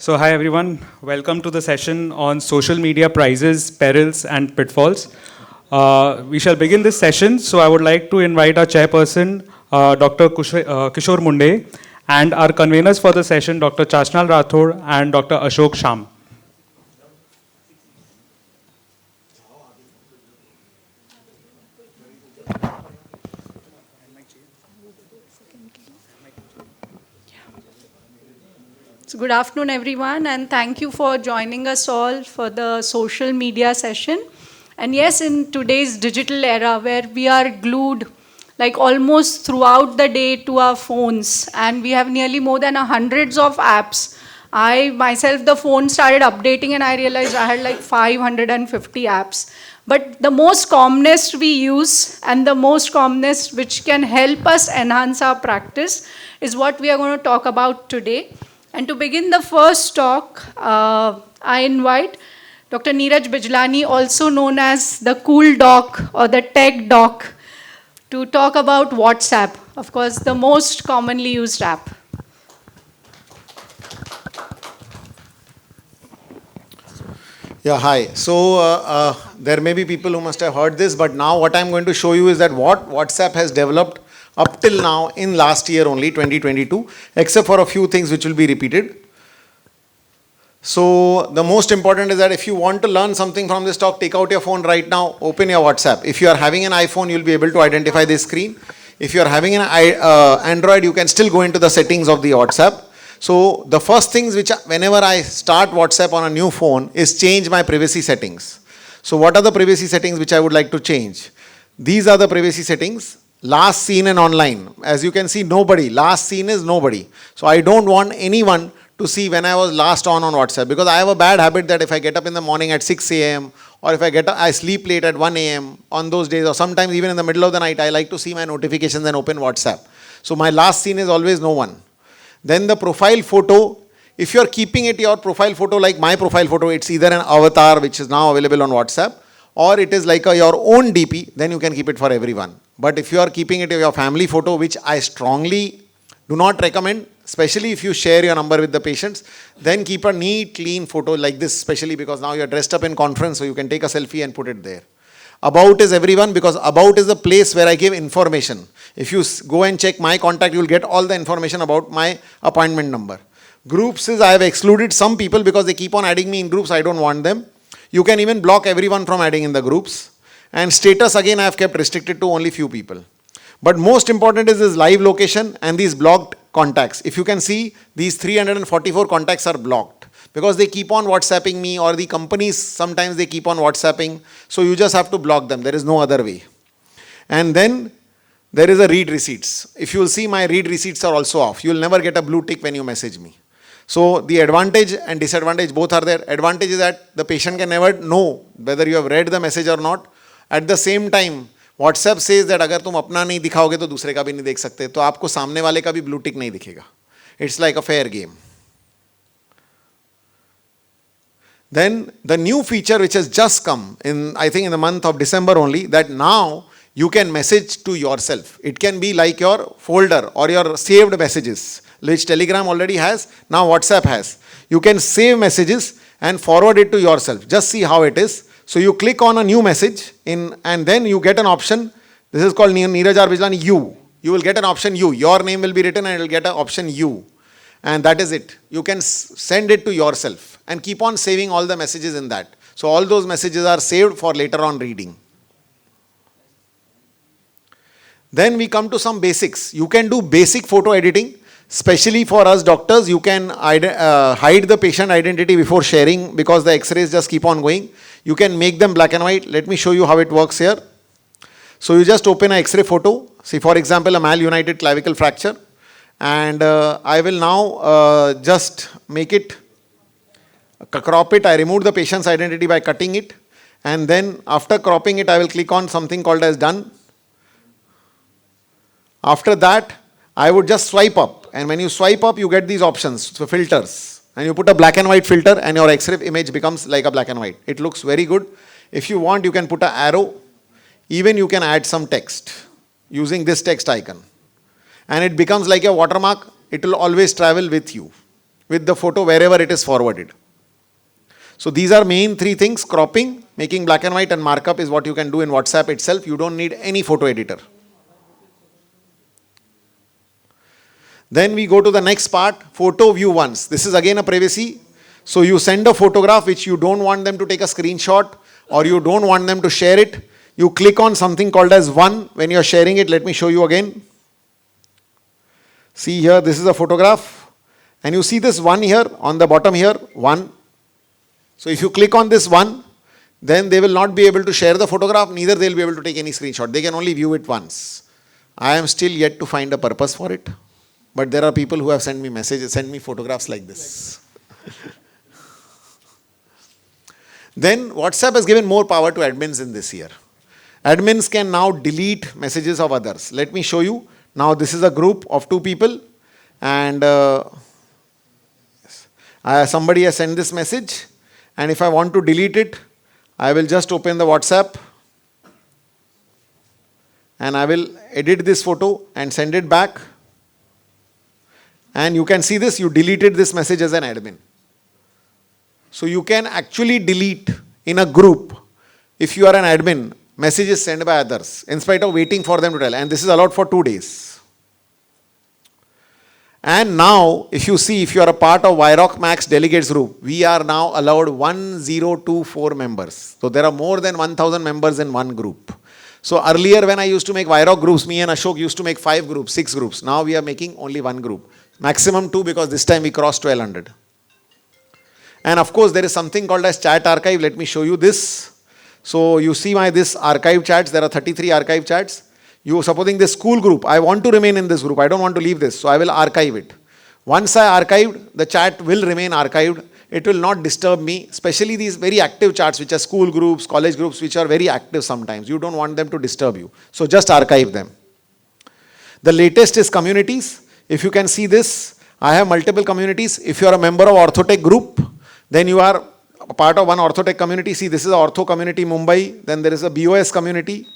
So hi everyone, welcome to the session on social media prizes, perils and pitfalls. We shall begin this session, so I would like to invite our chairperson, Dr. Kishore Mundhe, and our conveners for the session, Dr. Chasanal Rathod and Dr. Ashok Shyam. So good afternoon, everyone, and thank you for joining us all for the social media session. And yes, in today's digital era where we are glued like almost throughout the day to our phones, and we have nearly more than hundreds of apps. I myself, the phone started updating and I realized I had like 550 apps. But the most commonest we use and the most commonest which can help us enhance our practice is what we are going to talk about today. And to begin the first talk, I invite Dr. Neeraj Bijlani, also known as the cool doc or the tech doc, to talk about WhatsApp, of course, the most commonly used app. Yeah, hi. So there may be people who must have heard this, but now what I'm going to show you is that what WhatsApp has developed up till now in last year only, 2022, except for a few things which will be repeated. So the most important is that if you want to learn something from this talk, take out your phone right now, open your WhatsApp. If you are having an iPhone, you'll be able to identify this screen. If you are having an Android, you can still go into the settings of the WhatsApp. So the first things which whenever I start WhatsApp on a new phone is change my privacy settings. So what are the privacy settings which I would like to change? These are the privacy settings. Last seen and online. As you can see, nobody. Last seen is nobody. So I don't want anyone to see when I was last on WhatsApp, because I have a bad habit that if I get up in the morning at 6 a.m. or if I sleep late at 1 a.m. on those days, or sometimes even in the middle of the night, I like to see my notifications and open WhatsApp. So my last seen is always no one. Then the profile photo, if you are keeping it your profile photo like my profile photo, it's either an avatar which is now available on WhatsApp, or it is like your own DP, then you can keep it for everyone. But if you are keeping it your family photo, which I strongly do not recommend, especially if you share your number with the patients, then keep a neat, clean photo like this, especially because now you are dressed up in conference, so you can take a selfie and put it there. About is everyone, because about is the place where I give information. If you go and check my contact, you will get all the information about my appointment number. Groups is I have excluded some people because they keep on adding me in groups, I don't want them. You can even block everyone from adding in the groups. And status again I have kept restricted to only few people. But most important is this live location and these blocked contacts. If you can see, these 344 contacts are blocked because they keep on WhatsApping me, or the companies sometimes they keep on WhatsApping. So you just have to block them. There is no other way. And then there is a read receipts. If you will see, my read receipts are also off. You will never get a blue tick when you message me. So the advantage and disadvantage both are there. Advantage is that the patient can never know whether you have read the message or not. At the same time, WhatsApp says that अगर तुम अपना नहीं दिखाओगे तो दूसरे का भी नहीं देख सकते, तो आपको सामने वाले का भी ब्लू टिक नहीं दिखेगा. It's like a fair game. Then the new feature which has just come in, I think in the month of December only, that now you can message to yourself. It can be like your folder or your saved messages, which Telegram already has, now WhatsApp has. You can save messages and forward it to yourself. Just see how it is. So you click on a new message and then you get an option. This is called Neeraj R. Bijlani U. You will get an option U. Your name will be written and it will get an option U. And that is it. You can send it to yourself and keep on saving all the messages in that. So all those messages are saved for later on reading. Then we come to some basics. You can do basic photo editing. Especially for us doctors, you can hide the patient identity before sharing because the x-rays just keep on going. You can make them black and white. Let me show you how it works here. So you just open an x-ray photo. See, for example, a malunited clavicle fracture. And I will now just make it, crop it. I remove the patient's identity by cutting it. And then after cropping it, I will click on something called as done. After that, I would just swipe up. And when you swipe up, you get these options, so filters. And you put a black and white filter and your X-ray image becomes like a black and white. It looks very good. If you want, you can put an arrow. Even you can add some text using this text icon. And it becomes like a watermark. It will always travel with you. with the photo wherever it is forwarded. So these are main three things: cropping, making black and white, and markup is what you can do in WhatsApp itself. You don't need any photo editor. Then we go to the next part, photo view once. This is again a privacy. So you send a photograph which you don't want them to take a screenshot or you don't want them to share it. You click on something called as one when you are sharing it. Let me show you again. See here, this is a photograph. And you see this one here on the bottom here, one. So if you click on this one, then they will not be able to share the photograph, neither they will be able to take any screenshot. They can only view it once. I am still yet to find a purpose for it. But there are people who have sent me messages, sent me photographs like this. Then WhatsApp has given more power to admins in this year. Admins can now delete messages of others. Let me show you. Now this is a group of 2 people and somebody has sent this message, and if I want to delete it, I will just open the WhatsApp and I will edit this photo and send it back. And you can see this, you deleted this message as an admin. So you can actually delete in a group, if you are an admin, messages sent by others in spite of waiting for them to tell. And this is allowed for 2 days. And now, if you see, if you are a part of WIROC MAX delegates group, we are now allowed 1024 members. So there are more than 1000 members in one group. So earlier when I used to make WIROC groups, me and Ashok used to make 5 groups, 6 groups. Now we are making only 1 group. Maximum 2 because this time we crossed 1200. And of course there is something called as chat archive. Let me show you this. So you see this archive chats, there are 33 archive chats. You supposing this school group, I want to remain in this group, I don't want to leave this, so I will archive it. Once I archived, the chat will remain archived. It will not disturb me, especially these very active chats which are school groups, college groups which are very active sometimes. You don't want them to disturb you. So just archive them. The latest is communities. If you can see this, I have multiple communities. If you are a member of Orthotech group, then you are a part of one Orthotech community. See, this is a Ortho community Mumbai. Then there is a BOS community.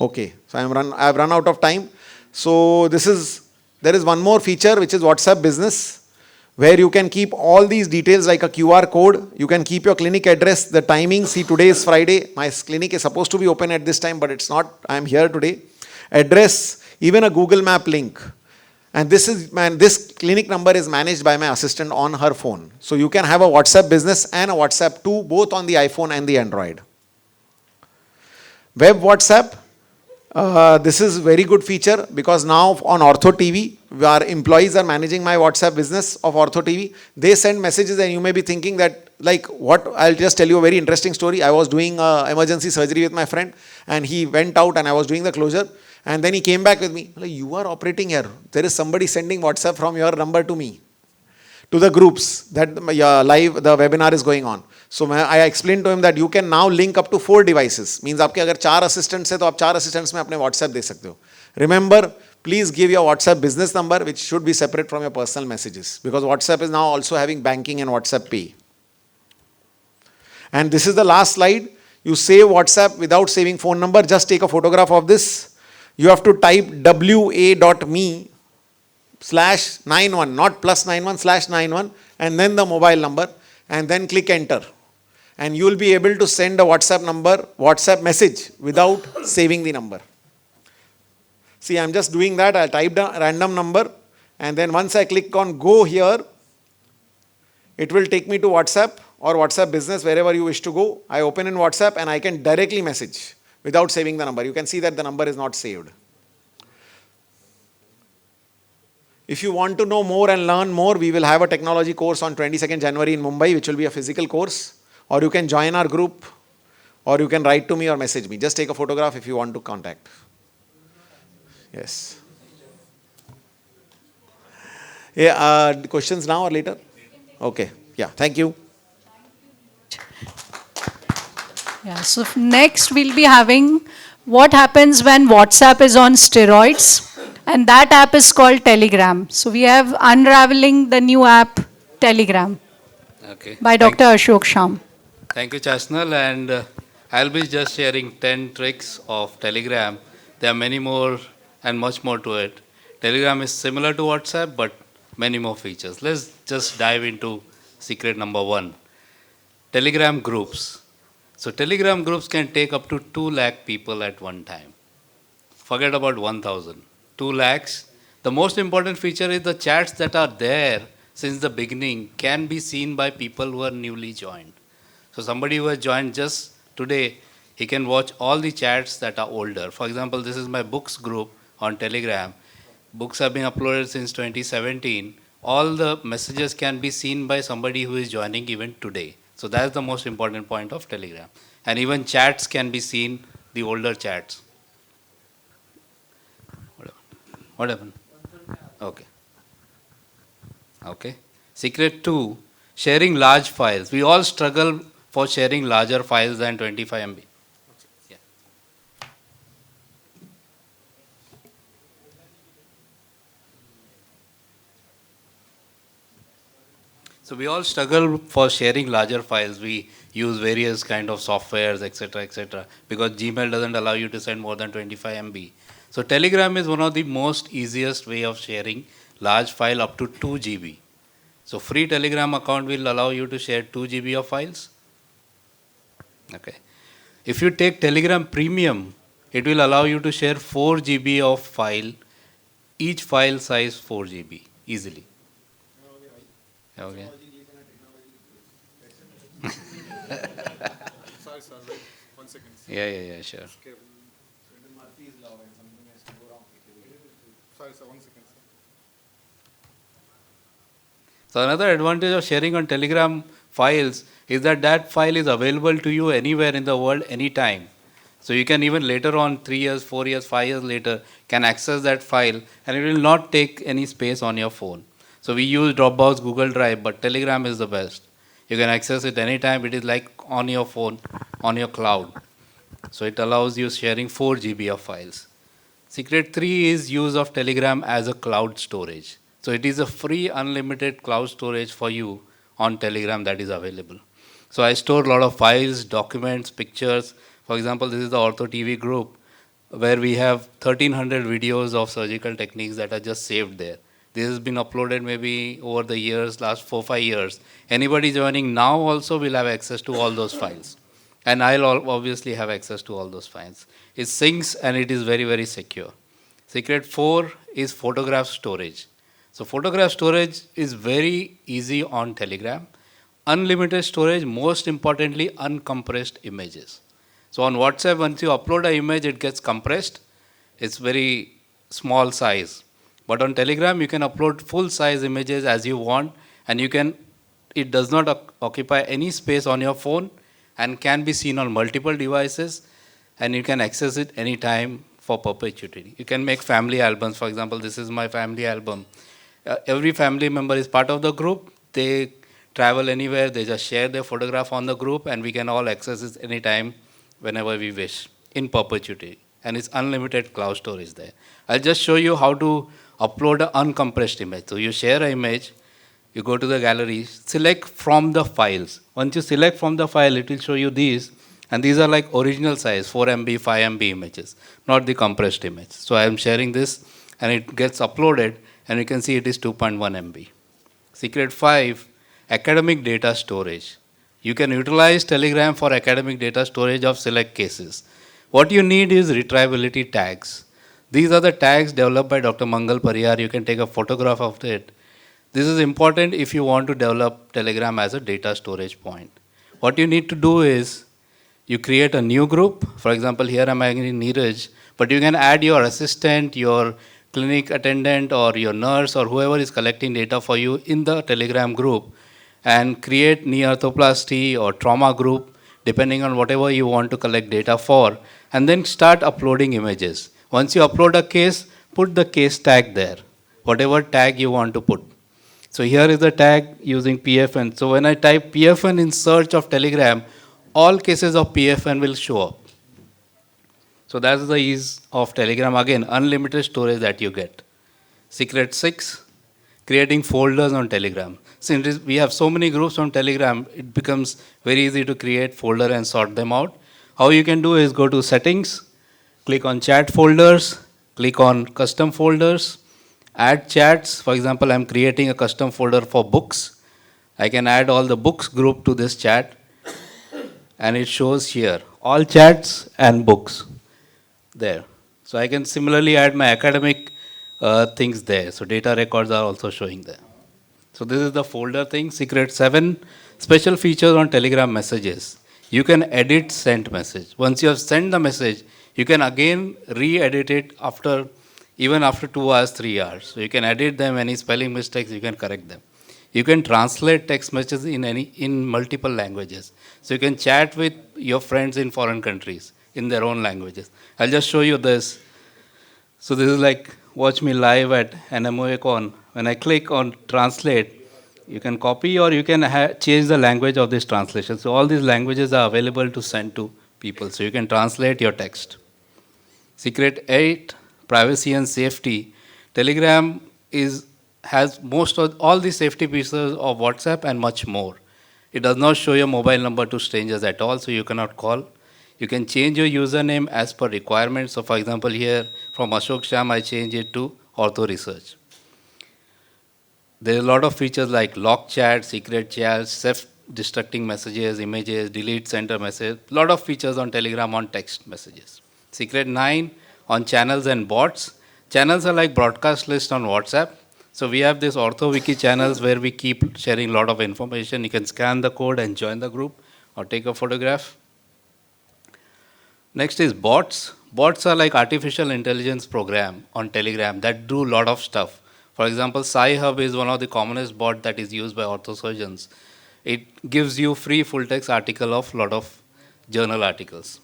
Okay, so I have run out of time. So there is one more feature which is WhatsApp Business, where you can keep all these details like a QR code. You can keep your clinic address, the timing. See, today is Friday. My clinic is supposed to be open at this time, but it's not. I am here today. Address, even a Google Map link. And this clinic number is managed by my assistant on her phone. So you can have a WhatsApp Business and a WhatsApp 2, both on the iPhone and the Android. Web WhatsApp. This is very good feature because now on Ortho TV, our employees are managing my WhatsApp Business of Ortho TV. They send messages and you may be thinking that, like what, I'll just tell you a very interesting story. I was doing emergency surgery with my friend and he went out and I was doing the closure. And then he came back with me, like, you are operating here. There is somebody sending WhatsApp from your number to me, to the groups that the webinar is going on. So I explained to him that you can now link up to 4 devices. Means आपके अगर 4 assistants हैं तो आप 4 assistants में अपने WhatsApp दे सकते हो. Remember, please give your WhatsApp business number, which should be separate from your personal messages, because WhatsApp is now also having banking and WhatsApp Pay. And this is the last slide. You save WhatsApp without saving phone number. Just take a photograph of this. You have to type wa.me/91, not +91/91, and then the mobile number, and then click enter. And you will be able to send a WhatsApp message without saving the number. See, I'm just doing that. I typed a random number, and then once I click on go here, it will take me to WhatsApp or WhatsApp Business, wherever you wish to go. I open in WhatsApp and I can directly message without saving the number. You can see that the number is not saved. If you want to know more and learn more, we will have a technology course on 22nd January in Mumbai, which will be a physical course. Or you can join our group, or you can write to me or message me. Just take a photograph if you want to contact. Yes. Yeah, questions now or later? Okay. Yeah, thank you. Yeah, so next we'll be having what happens when WhatsApp is on steroids, and that app is called Telegram. So we have unraveling the new app Telegram by Dr. Ashok Shyam. Thank you, Chasanal, and I'll be just sharing 10 tricks of Telegram. There are many more and much more to it. Telegram is similar to WhatsApp, but many more features. Let's just dive into secret number 1. Telegram groups. So Telegram groups can take up to 2 lakh people at one time. Forget about 1,000. 2 lakhs. The most important feature is the chats that are there since the beginning can be seen by people who are newly joined. So somebody who has joined just today, he can watch all the chats that are older. For example, this is my books group on Telegram. Books have been uploaded since 2017. All the messages can be seen by somebody who is joining even today. So that's the most important point of Telegram. And even chats can be seen, the older chats. What happened? Okay. Okay. Secret 2, sharing large files. We all struggle for sharing larger files than 25 MB. Yeah. So we all struggle for sharing larger files. We use various kind of softwares, etc., because Gmail doesn't allow you to send more than 25 MB. So Telegram is one of the most easiest way of sharing large file up to 2 GB. So free Telegram account will allow you to share 2 GB of files. Okay. If you take Telegram Premium, it will allow you to share 4 GB of file, each file size 4 GB easily. Okay. Sorry, sir. Wait 1 second. Yeah, sure. Sorry, sir. 1 second, sir. So another advantage of sharing on Telegram files is that that file is available to you anywhere in the world, anytime. So you can even later on, 3 years, 4 years, 5 years later, can access that file and it will not take any space on your phone. So we use Dropbox, Google Drive, but Telegram is the best. You can access it anytime. It is like on your phone, on your cloud. So it allows you sharing 4 GB of files. Secret 3 is use of Telegram as a cloud storage. So it is a free unlimited cloud storage for you on Telegram that is available. So I store a lot of files, documents, pictures. For example, this is the Ortho TV group where we have 1300 videos of surgical techniques that are just saved there. This has been uploaded maybe over the years, last 4-5 years. Anybody joining now also will have access to all those files. And I'll obviously have access to all those files. It syncs and it is very, very secure. Secret 4 is photograph storage. So photograph storage is very easy on Telegram. Unlimited storage, most importantly, uncompressed images. So on WhatsApp, once you upload an image, it gets compressed. It's very small size. But on Telegram, you can upload full size images as you want, and it does not occupy any space on your phone and can be seen on multiple devices, and you can access it anytime for perpetuity. You can make family albums. For example, this is my family album. Every family member is part of the group. They travel anywhere, they just share their photograph on the group, and we can all access it anytime, whenever we wish, in perpetuity. And it's unlimited cloud storage there. I'll just show you how to upload an uncompressed image. So you share an image, you go to the gallery, select from the files. Once you select from the file, it will show you these. And these are like original size, 4 MB, 5 MB images, not the compressed image. So I am sharing this, and it gets uploaded, and you can see it is 2.1 MB. Secret 5, academic data storage. You can utilize Telegram for academic data storage of select cases. What you need is retrievability tags. These are the tags developed by Dr. Mangal Pariyar. You can take a photograph of it. This is important if you want to develop Telegram as a data storage point. What you need to do is, you create a new group. For example, here I'm adding Neeraj, but you can add your assistant, your clinic attendant, or your nurse, or whoever is collecting data for you in the Telegram group, and create knee arthroplasty or trauma group, depending on whatever you want to collect data for, and then start uploading images. Once you upload a case, put the case tag there, whatever tag you want to put. So here is the tag using PFN. So when I type PFN in search of Telegram, all cases of PFN will show up. So that's the ease of Telegram. Again, unlimited storage that you get. Secret 6, creating folders on Telegram. Since we have so many groups on Telegram, it becomes very easy to create folder and sort them out. How you can do is go to settings, click on chat folders, click on custom folders, Add chats. For example, I'm creating a custom folder for books. I can add all the books group to this chat, and it shows here all chats and books there. So I can similarly add my academic things there. So data records are also showing there. So this is the folder thing. Secret 7 special features on Telegram messages. You can edit sent message. Once you have sent the message, you can again re-edit it even after 2 hours, 3 hours. So you can edit them. Any spelling mistakes, you can correct them. You can translate text messages in multiple languages. So you can chat with your friends in foreign countries in their own languages. I'll just show you this. So this is like watch me live at NMOACon. When I click on translate, you can copy or you can change the language of this translation. So all these languages are available to send to people. So you can translate your text. Secret 8, privacy and safety. Telegram has most of all the safety features of WhatsApp and much more. It does not show your mobile number to strangers at all, so you cannot call. You can change your username as per requirements. So for example, here from Ashok Shyam, I change it to Ortho Research. There are a lot of features like lock chat, secret chat, self-destructing messages, images, delete center message. A lot of features on Telegram on text messages. Secret 9 on channels and bots. Channels are like broadcast list on WhatsApp. So we have this OrthoWiki channels where we keep sharing a lot of information. You can scan the code and join the group or take a photograph. Next is bots. Bots are like artificial intelligence program on Telegram that do a lot of stuff. For example, Sci-Hub is one of the commonest bot that is used by orthosurgeons. It gives you free full-text article of a lot of journal articles.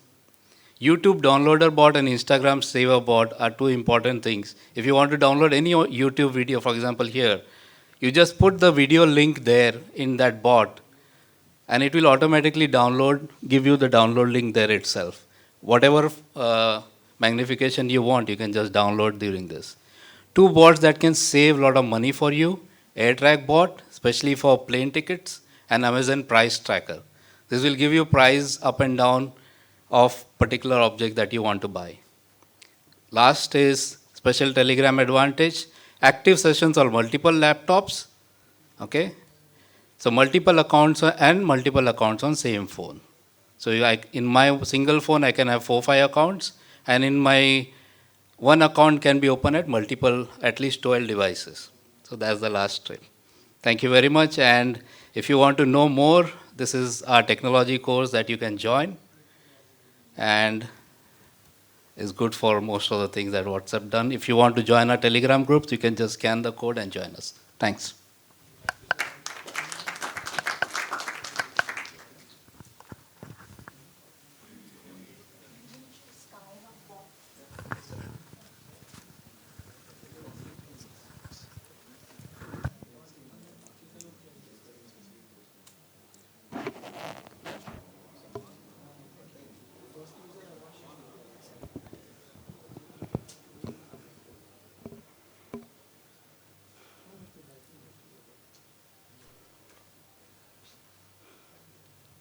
YouTube downloader bot and Instagram saver bot are two important things. If you want to download any YouTube video, for example here, you just put the video link there in that bot and it will automatically give you the download link there itself. Whatever magnification you want, you can just download during this. Two bots that can save a lot of money for you, AirTrack bot, especially for plane tickets, and Amazon Price Tracker. This will give you price up and down of particular object that you want to buy. Last is special Telegram advantage, active sessions on multiple laptops, okay? So multiple accounts and multiple accounts on same phone. So in my single phone, I can have 4-5 accounts, and in my one account can be open at at least 12 devices. So that's the last trick. Thank you very much. And if you want to know more, this is our technology course that you can join. And is good for most of the things that WhatsApp done. If you want to join our Telegram groups, you can just scan the code and join us. Thanks.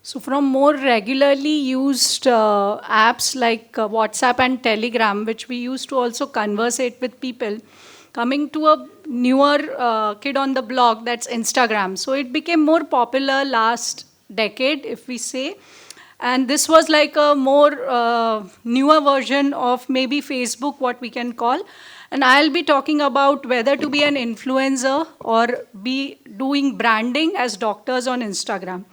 So from more regularly used apps like WhatsApp and Telegram, which we used to also conversate with people, coming to a newer kid on the block, that's Instagram. So it became more popular last decade, if we say. And this was like a more newer version of maybe Facebook, what we can call. And I'll be talking about whether to be an influencer or be doing branding as doctors on Instagram.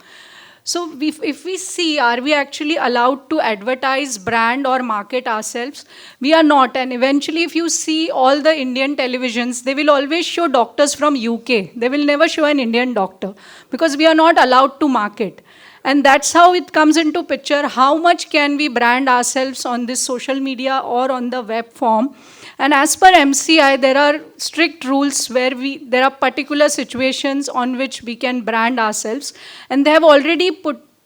So if we see, are we actually allowed to advertise, brand or market ourselves? We are not. And eventually if you see all the Indian televisions, they will always show doctors from UK. They will never show an Indian doctor because we are not allowed to market. And that's how it comes into picture. How much can we brand ourselves on this social media or on the web form? And as per MCI, there are strict rules where there are particular situations on which we can brand ourselves. And they have already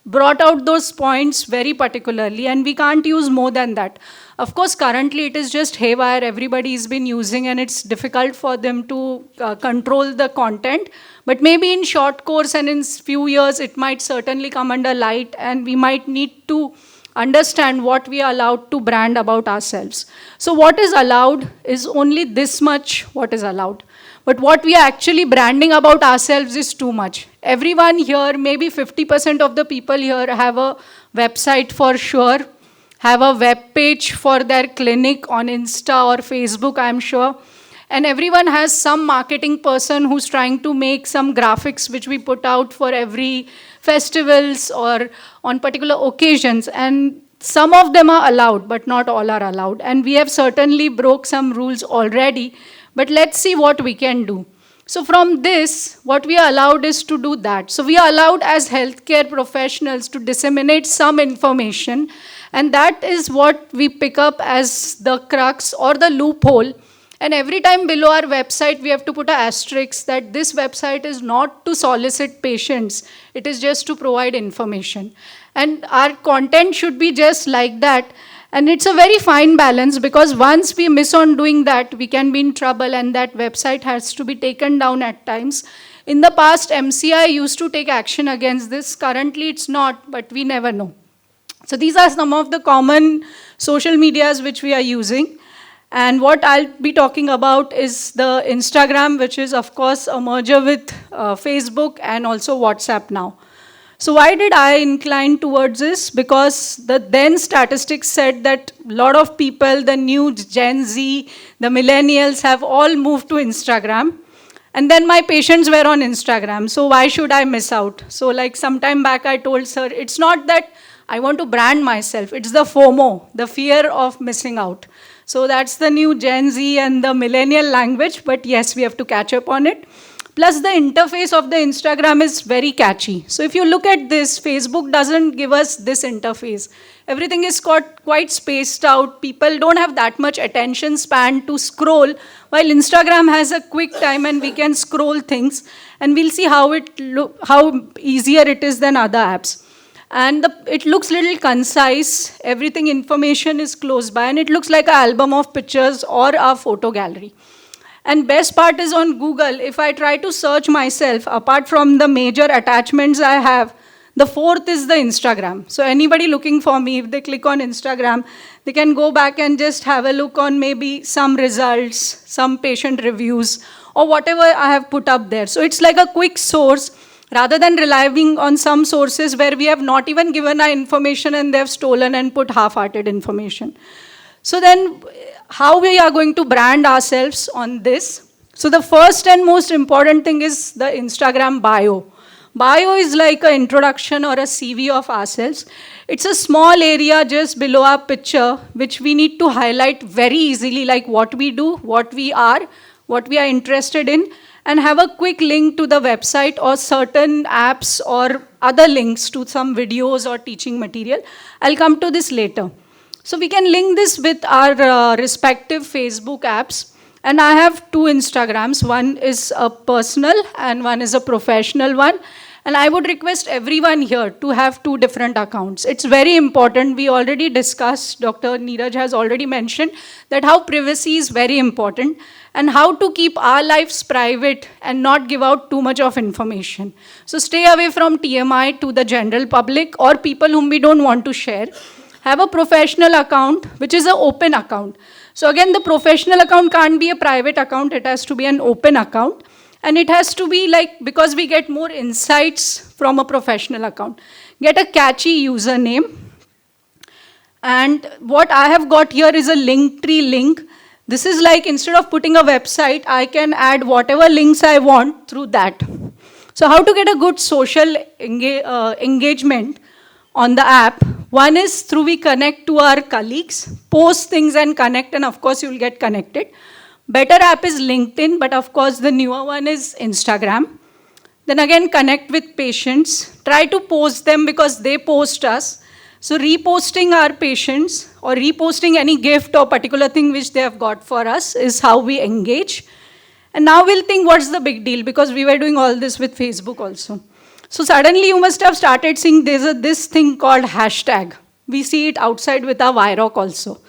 brought out those points very particularly, and we can't use more than that. Of course, currently it is just haywire, everybody's been using, and it's difficult for them to control the content. But maybe in short course and in few years, it might certainly come under light, and we might need to understand what we are allowed to brand about ourselves. So what is allowed is only this much what is allowed. But what we are actually branding about ourselves is too much. Everyone here, maybe 50% of the people here have a website for sure, have a web page for their clinic on Insta or Facebook, I'm sure. And everyone has some marketing person who's trying to make some graphics which we put out for every festivals or on particular occasions. And some of them are allowed, but not all are allowed. And we have certainly broke some rules already, but let's see what we can do. So from this, what we are allowed is to do that. So we are allowed as healthcare professionals to disseminate some information, and that is what we pick up as the crux or the loophole. And every time below our website, we have to put an asterisk that this website is not to solicit patients. It is just to provide information. And our content should be just like that. And it's a very fine balance, because once we miss on doing that, we can be in trouble, and that website has to be taken down at times. In the past, MCI used to take action against this. Currently, it's not, but we never know. So these are some of the common social medias which we are using. And what I'll be talking about is the Instagram, which is, of course, a merger with Facebook and also WhatsApp now. So why did I incline towards this? Because the then statistics said that a lot of people, the new Gen Z, the millennials have all moved to Instagram. And then my patients were on Instagram. So why should I miss out? So like some time back I told sir, it's not that I want to brand myself. It's the FOMO, the fear of missing out. So that's the new Gen Z and the millennial language. But yes, we have to catch up on it. Plus, the interface of the Instagram is very catchy. So if you look at this, Facebook doesn't give us this interface. Everything is quite spaced out. People don't have that much attention span to scroll, while Instagram has a quick time and we can scroll things. And we'll see how easier it is than other apps. And it looks little concise. Everything information is close by. And it looks like an album of pictures or a photo gallery. And best part is on Google, if I try to search myself, apart from the major attachments I have, the fourth is the Instagram. So anybody looking for me, if they click on Instagram, they can go back and just have a look on maybe some results, some patient reviews, or whatever I have put up there. So it's like a quick source, rather than relying on some sources where we have not even given our information and they have stolen and put half-hearted information. So then, how we are going to brand ourselves on this? So the first and most important thing is the Instagram bio. Bio is like an introduction or a CV of ourselves. It's a small area just below our picture, which we need to highlight very easily, like what we do, what we are interested in, and have a quick link to the website or certain apps or other links to some videos or teaching material. I'll come to this later. So we can link this with our respective Facebook apps. And I have two Instagrams. One is a personal and one is a professional one. And I would request everyone here to have two different accounts. It's very important. We already discussed, Dr. Neeraj has already mentioned, that how privacy is very important and how to keep our lives private and not give out too much of information. So stay away from TMI to the general public or people whom we don't want to share. Have a professional account, which is an open account. So again, the professional account can't be a private account. It has to be an open account. And it has to be like, because we get more insights from a professional account. Get a catchy username. And what I have got here is a Linktree link. This is like, instead of putting a website, I can add whatever links I want through that. So how to get a good social engagement on the app? One is through we connect to our colleagues, post things and connect, and of course you'll get connected. Better app is LinkedIn, but of course the newer one is Instagram. Then again, connect with patients. Try to post them because they post us. So reposting our patients or reposting any gift or particular thing which they have got for us is how we engage. And now we'll think what's the big deal, because we were doing all this with Facebook also. So suddenly you must have started seeing there's this thing called hashtag. We see it outside with our WIROC also.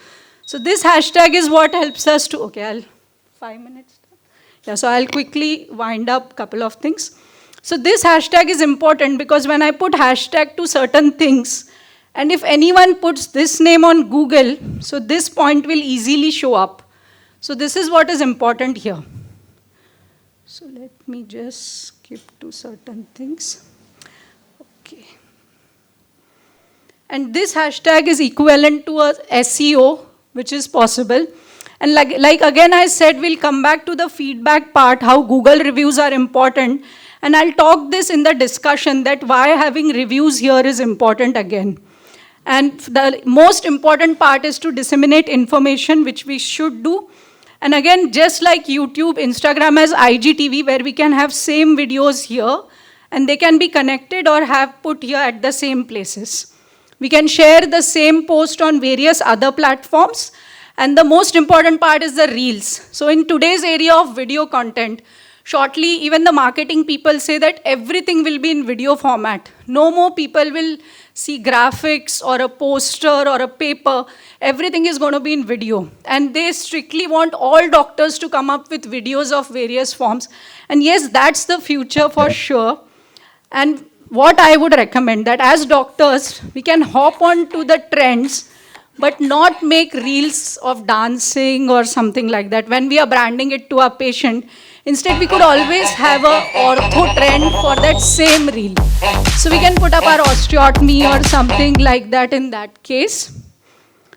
So this hashtag is what helps us to, okay, 5 minutes. Yeah, so I'll quickly wind up a couple of things. So this hashtag is important because when I put hashtag to certain things, And if anyone puts this name on Google, so this point will easily show up. So this is what is important here. So let me just skip to certain things. Okay. And this hashtag is equivalent to a SEO, which is possible. And like again I said, we'll come back to the feedback part, how Google reviews are important. And I'll talk this in the discussion that why having reviews here is important again. And the most important part is to disseminate information, which we should do. And again, just like YouTube, Instagram has IGTV, where we can have same videos here, and they can be connected or have put here at the same places. We can share the same post on various other platforms. And the most important part is the Reels. So in today's area of video content, shortly, even the marketing people say that everything will be in video format. No more people will see graphics or a poster or a paper. Everything is going to be in video. And they strictly want all doctors to come up with videos of various forms. And yes, that's the future for sure. And what I would recommend that as doctors, we can hop on to the trends, but not make reels of dancing or something like that when we are branding it to our patient. Instead, we could always have a ortho trend for that same reel. So we can put up our osteotomy or something like that in that case.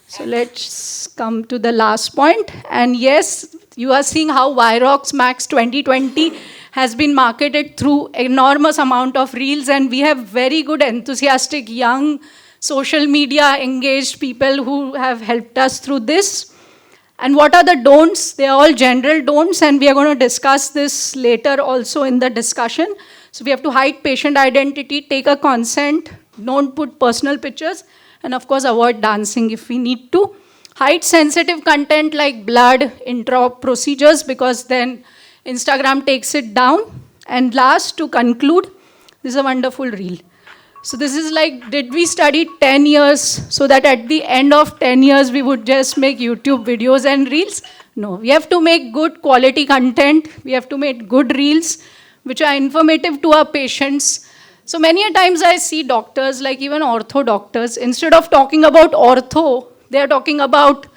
So let's come to the last point. And yes, you are seeing how WIROC MAX 2020 has been marketed through enormous amount of reels, and we have very good, enthusiastic, young, social media engaged people who have helped us through this. And what are the don'ts? They are all general don'ts, and we are going to discuss this later also in the discussion. So we have to hide patient identity, take a consent, don't put personal pictures, and of course avoid dancing if we need to. Hide sensitive content like blood, intra-op procedures, because then Instagram takes it down. And last, to conclude, this is a wonderful reel. So this is like, did we study 10 years so that at the end of 10 years we would just make YouTube videos and reels? No, we have to make good quality content. We have to make good reels which are informative to our patients. So many a times I see doctors, like even ortho doctors, instead of talking about ortho, they are talking about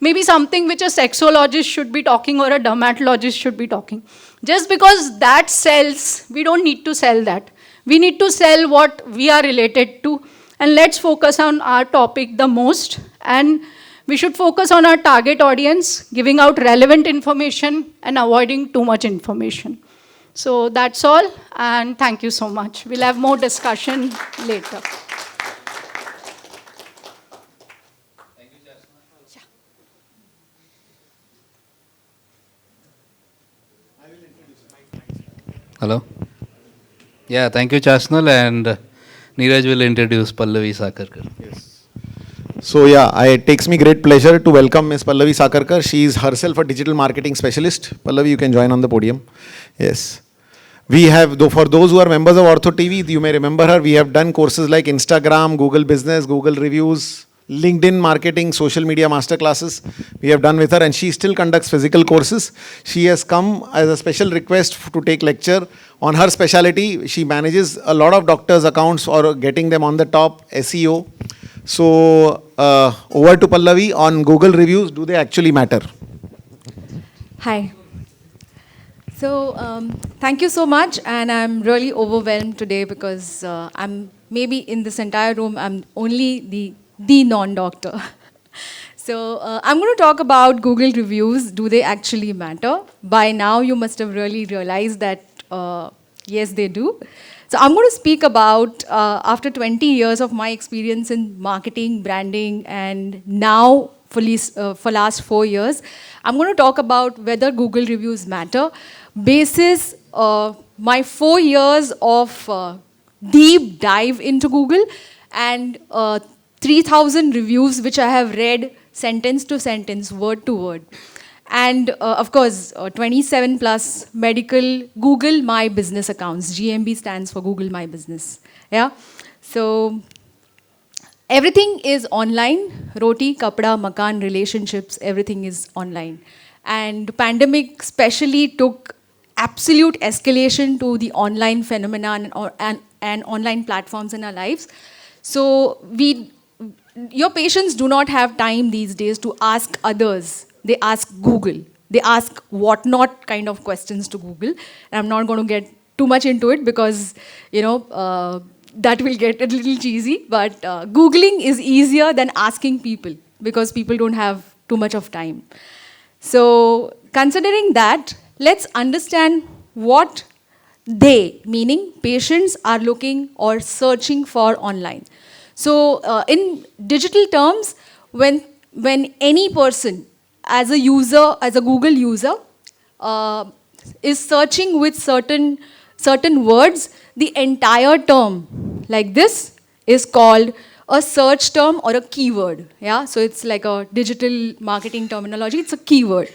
maybe something which a sexologist should be talking or a dermatologist should be talking. Just because that sells, we don't need to sell that. We need to sell what we are related to, and let's focus on our topic the most. And we should focus on our target audience, giving out relevant information and avoiding too much information. So that's all, and thank you so much. We'll have more discussion later. Hello. Yeah, thank you, Chasanal, and Neeraj will introduce Pallavi Sakharkar. Yes. So yeah, it takes me great pleasure to welcome Ms. Pallavi Sakharkar. She is herself a digital marketing specialist. Pallavi, you can join on the podium. Yes. We have, for those who are members of Ortho TV, you may remember her. We have done courses like Instagram, Google Business, Google Reviews, LinkedIn marketing, social media masterclasses we have done with her, and she still conducts physical courses. She has come as a special request to take lecture on her specialty. She manages a lot of doctors' accounts or getting them on the top, SEO. So over to Pallavi on Google reviews. Do they actually matter? Hi. So thank you so much, and I'm really overwhelmed today because I'm maybe in this entire room, I'm only the non-doctor. So I'm going to talk about Google reviews. Do they actually matter? By now, you must have really realized that yes, they do. So I'm going to speak about, after 20 years of my experience in marketing, branding, and now for last 4 years, I'm going to talk about whether Google reviews matter. Basis my 4 years of deep dive into Google and 3,000 reviews which I have read sentence to sentence, word to word. And of course, 27 plus medical Google My Business accounts. GMB stands for Google My Business. Yeah. So everything is online. Roti, kapda, makan, relationships, everything is online. And pandemic especially took absolute escalation to the online phenomenon and online platforms in our lives. So your patients do not have time these days to ask others. They ask Google. They ask whatnot kind of questions to Google. And I'm not going to get too much into it because, that will get a little cheesy. But Googling is easier than asking people because people don't have too much of time. So considering that, let's understand what they, meaning patients, are looking or searching for online. So in digital terms, when any person as a user, as a Google user, is searching with certain words, the entire term like this is called a search term or a keyword. Yeah, so it's like a digital marketing terminology. It's a keyword.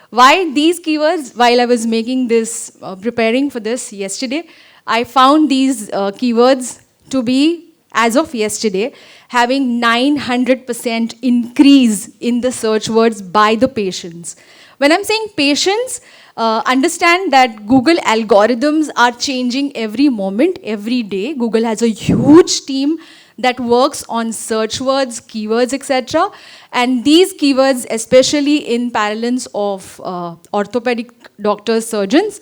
Why these keywords? While I was making this, preparing for this yesterday, I found these keywords to be, as of yesterday, having 900% increase in the search words by the patients. When I'm saying patients, understand that Google algorithms are changing every moment, every day. Google has a huge team that works on search words, keywords, etc. And these keywords, especially in parlance of orthopedic doctors, surgeons,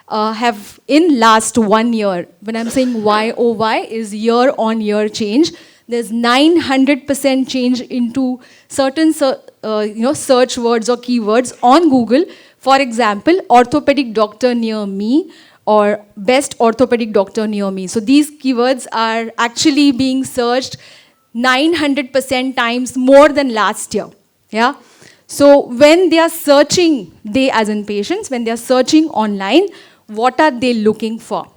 have in last 1 year, when I'm saying YOY, is year-on-year change. There's 900% change into certain search words or keywords on Google. For example, orthopedic doctor near me, or best orthopedic doctor near me. So these keywords are actually being searched 900% times more than last year. Yeah. So when they are searching, they as in patients, when they are searching online, what are they looking for?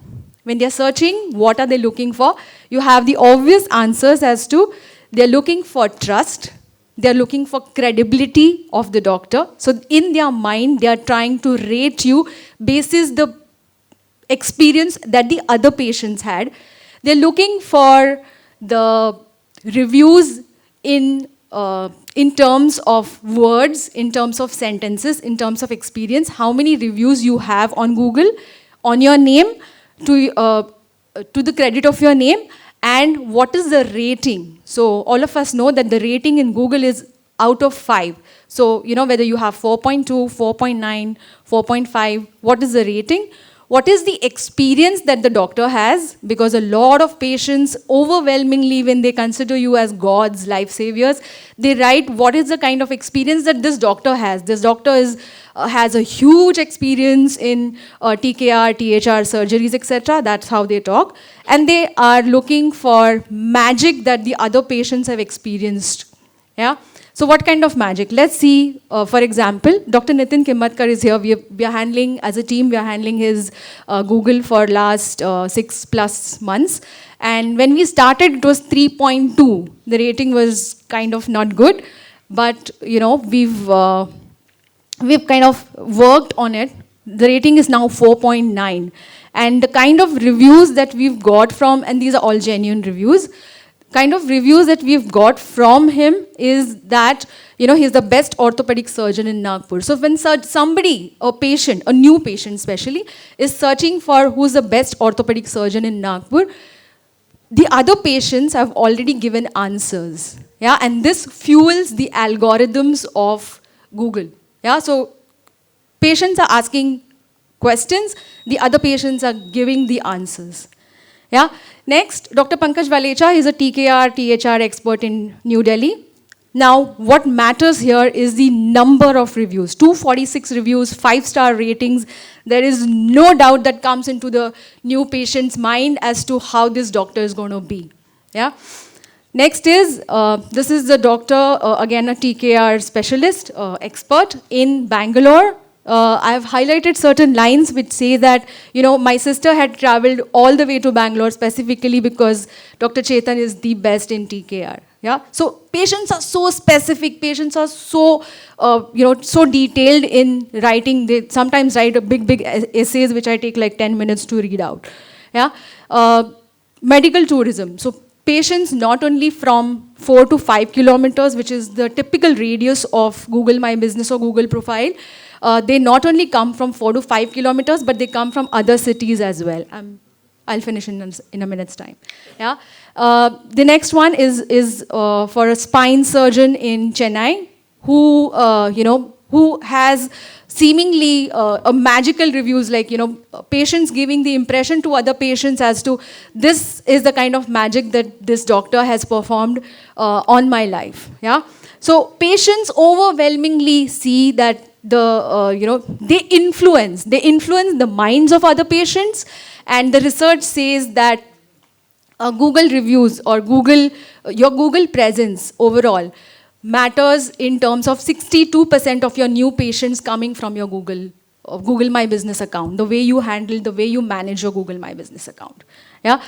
When they are searching, what are they looking for? You have the obvious answers as to they are looking for trust, they are looking for credibility of the doctor. So in their mind, they are trying to rate you basis the experience that the other patients had. They're looking for the reviews in terms of words, in terms of sentences, in terms of experience. How many reviews you have on Google, on your name, to the credit of your name, and what is the rating. So all of us know that the rating in Google is out of 5. So whether you have 4.2, 4.9, 4.5, what is the rating? What is the experience that the doctor has? Because a lot of patients, overwhelmingly, when they consider you as gods, life saviors, they write what is the kind of experience that this doctor has. This doctor has a huge experience in TKR, THR surgeries, etc. That's how they talk. And they are looking for magic that the other patients have experienced. Yeah. So what kind of magic? Let's see, for example, Dr. Nitin Kimmatkar is here. We are handling, as a team, we are handling his Google for last 6+ months. And when we started, it was 3.2. The rating was kind of not good. But, we've kind of worked on it. The rating is now 4.9. And the kind of reviews that we've got from, and these are all genuine reviews, kind of reviews that we've got from him is that, he's the best orthopedic surgeon in Nagpur. So when somebody, a patient, a new patient especially, is searching for who's the best orthopedic surgeon in Nagpur, the other patients have already given answers. Yeah, and this fuels the algorithms of Google. Yeah, so patients are asking questions, the other patients are giving the answers. Yeah. Next, Dr. Pankaj Valecha is a TKR, THR expert in New Delhi. Now, what matters here is the number of reviews. 246 reviews, 5-star ratings. There is no doubt that comes into the new patient's mind as to how this doctor is going to be. Yeah. Next is, this is the doctor, again a TKR specialist, expert in Bangalore. I have highlighted certain lines which say that, my sister had traveled all the way to Bangalore specifically because Dr. Chetan is the best in TKR. Yeah. So patients are so specific. Patients are so, so detailed in writing. They sometimes write a big essays which I take like 10 minutes to read out. Yeah. Medical tourism. So patients not only from 4 to 5 kilometers, which is the typical radius of Google My Business or Google profile. They not only come from 4 to 5 kilometers, but they come from other cities as well. I'll finish in a minute's time. Yeah. The next one is for a spine surgeon in Chennai who, who has seemingly a magical reviews, like, patients giving the impression to other patients as to this is the kind of magic that this doctor has performed on my life. Yeah. So patients overwhelmingly see that they influence the minds of other patients, and the research says that Google reviews or your Google presence overall matters in terms of 62% of your new patients coming from your Google My Business account, the way you handle, the way you manage your Google My Business account. Yeah,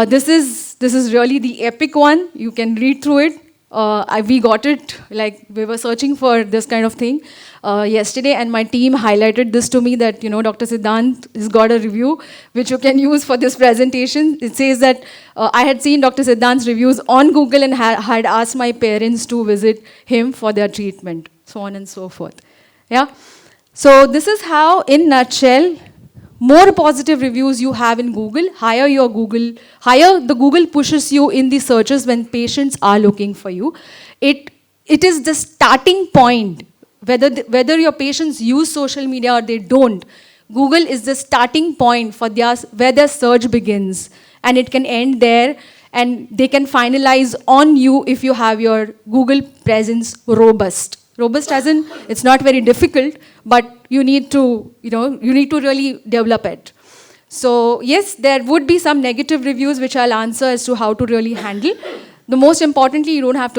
this is really the epic one. You can read through it. We got it, like we were searching for this kind of thing yesterday, and my team highlighted this to me that, Dr. Siddhant has got a review which you can use for this presentation. It says that I had seen Dr. Siddhant's reviews on Google and had asked my parents to visit him for their treatment, so on and so forth. Yeah. So this is how, in nutshell, more positive reviews you have in Google, higher the Google pushes you in the searches when patients are looking for you. It is the starting point. Whether your patients use social media or they don't, Google is the starting point for where their search begins. And it can end there, and they can finalize on you if you have your Google presence robust. Robust as in, it's not very difficult, but you need to really develop it. So yes, there would be some negative reviews which I'll answer as to how to really handle. The most importantly, you don't have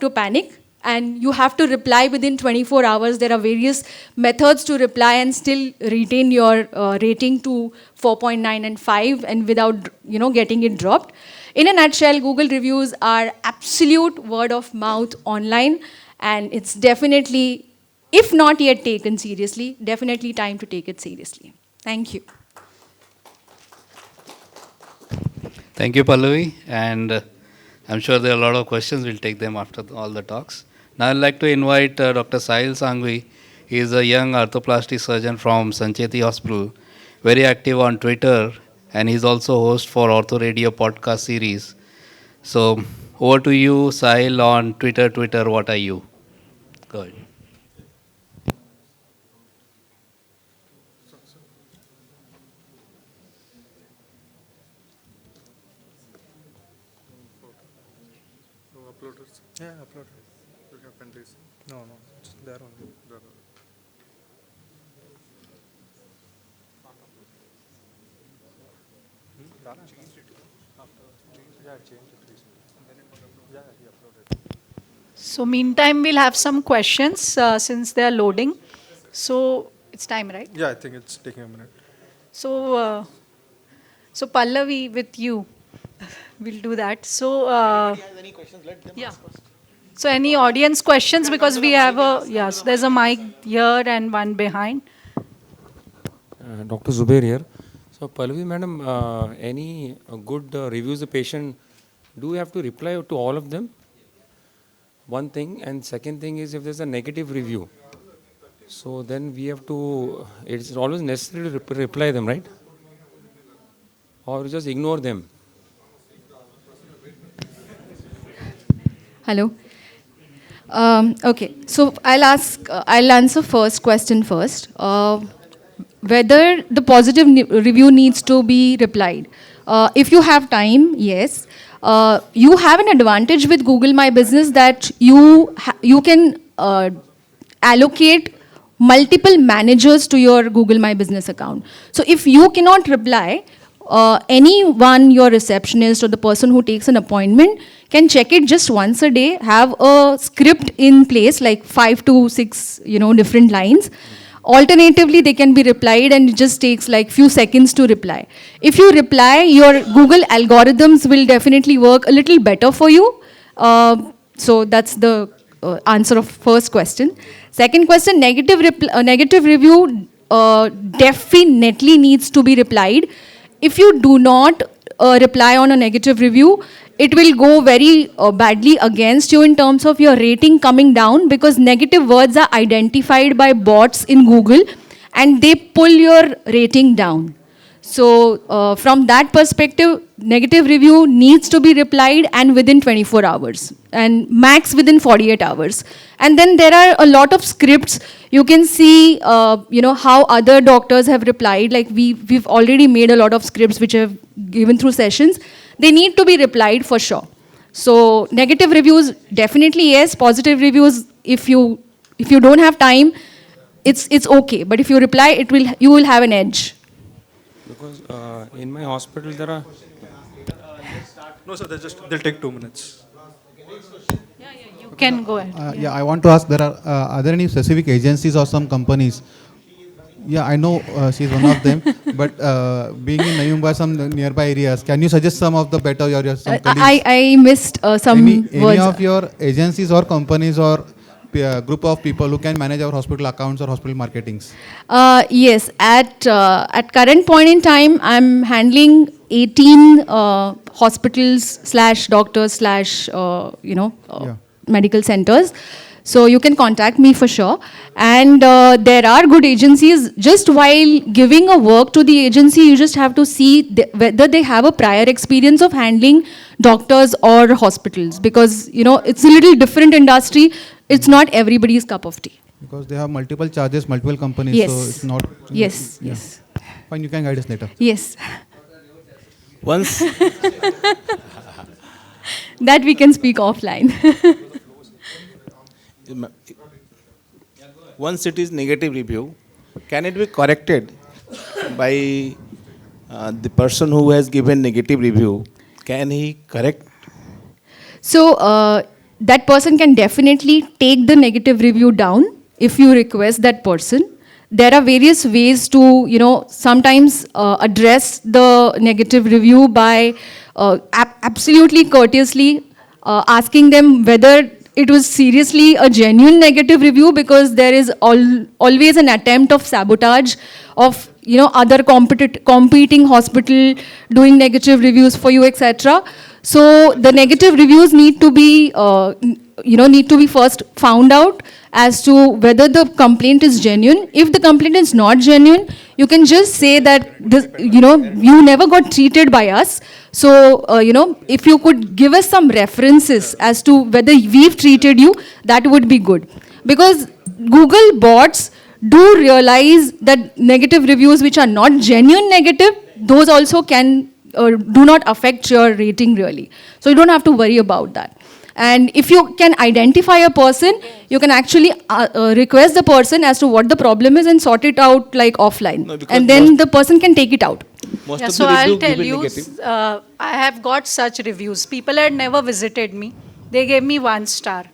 to panic, and you have to reply within 24 hours. There are various methods to reply and still retain your rating to 4.9 and 5, and without getting it dropped. In a nutshell, Google reviews are absolute word of mouth online. And it's definitely, if not yet taken seriously, definitely time to take it seriously. Thank you. Thank you, Pallavi. And I'm sure there are a lot of questions. We'll take them after all the talks. Now I'd like to invite Dr. Sahil Sanghvi. He is a young arthroplasty surgeon from Sancheti Hospital, very active on Twitter, and he's also host for Ortho Radio podcast series. So over to you, Sahil, on Twitter, what are you? Go ahead. Uploaders. Yeah, upload. You have pen please. No, it's there only. There. Changed it. Changed it recently. Yeah, he uploaded. So meantime, we'll have some questions since they are loading. So it's time, right? Yeah, I think it's taking a minute. So Pallavi, with you, we'll do that. So Any questions? Let them yeah. ask first. So any audience questions, because we have so there's a mic here and one behind. Dr. Zubair here. So, Pallavi madam, any good reviews the patient, do we have to reply to all of them? One thing, and second thing is, if there's a negative review, so then we have to, it's always necessary to reply them, right? Or just ignore them? Hello. Okay, so I'll answer first question first. Whether the positive review needs to be replied. If you have time, yes. You have an advantage with Google My Business that you can allocate multiple managers to your Google My Business account. So if you cannot reply, anyone, your receptionist or the person who takes an appointment, can check it just once a day, have a script in place, like 5 to 6, different lines. Alternatively, they can be replied and it just takes like few seconds to reply. If you reply, your Google algorithms will definitely work a little better for you. So that's the answer of first question. Second question, negative review definitely needs to be replied. If you do not reply on a negative review, it will go very badly against you in terms of your rating coming down, because negative words are identified by bots in Google and they pull your rating down. So from that perspective, negative review needs to be replied and within 24 hours and max within 48 hours. And then there are a lot of scripts. You can see, how other doctors have replied. Like we've already made a lot of scripts which have given through sessions. They need to be replied for sure. So negative reviews, definitely yes. Positive reviews, if you don't have time, it's okay. But if you reply, you will have an edge. Because in my hospital there are. No, sir, they'll take 2 minutes. You can go ahead. Yeah, I want to ask, are there any specific agencies or some companies? Yeah, I know she's one of them, but being in Navi Mumbai, some nearby areas, can you suggest some of the better your some colleagues? I missed some Any words. of your agencies or companies or group of people who can manage our hospital accounts or hospital marketings? Yes, at current point in time, I'm handling 18 hospitals slash doctors slash medical centers. So you can contact me for sure. And there are good agencies. Just while giving a work to the agency, you just have to see whether they have a prior experience of handling doctors or hospitals, because it's a little different industry. It's not everybody's cup of tea. Because they have multiple charges, multiple companies, Yes. so it's not. Yes, Yeah. yes. Fine, you can guide us later. Yes. Once, That we can speak offline. once it is negative review, can it be corrected by the person who has given negative review? Can he correct? So that person can definitely take the negative review down if you request that person. There are various ways to, sometimes address the negative review by absolutely courteously asking them whether it was seriously a genuine negative review, because there is always an attempt of sabotage of other competing hospital doing negative reviews for you, etc. So the negative reviews need to be first found out as to whether the complaint is genuine. If the complaint is not genuine, you can just say that this, you never got treated by us. So if you could give us some references as to whether we've treated you, that would be good. Because Google bots do realize that negative reviews which are not genuine negative, those also can do not affect your rating really. So you don't have to worry about that. And if you can identify a person, you can actually request the person as to what the problem is and sort it out like offline. No, because and then the person can take it out. Most Yeah, of so the review I'll tell given you, negative. I have got such reviews. People had never visited me. They gave me 1 star.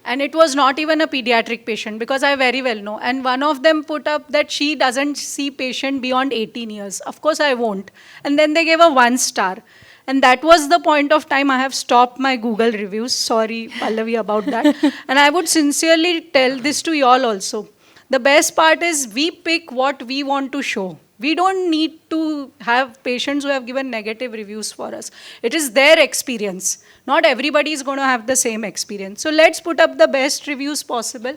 And it was not even a pediatric patient, because I very well know. And one of them put up that she doesn't see patient beyond 18 years. Of course, I won't. And then they gave a 1 star. And that was the point of time I have stopped my Google reviews. Sorry, Pallavi, about that. And I would sincerely tell this to you all also. The best part is we pick what we want to show. We don't need to have patients who have given negative reviews for us. It is their experience. Not everybody is going to have the same experience. So let's put up the best reviews possible.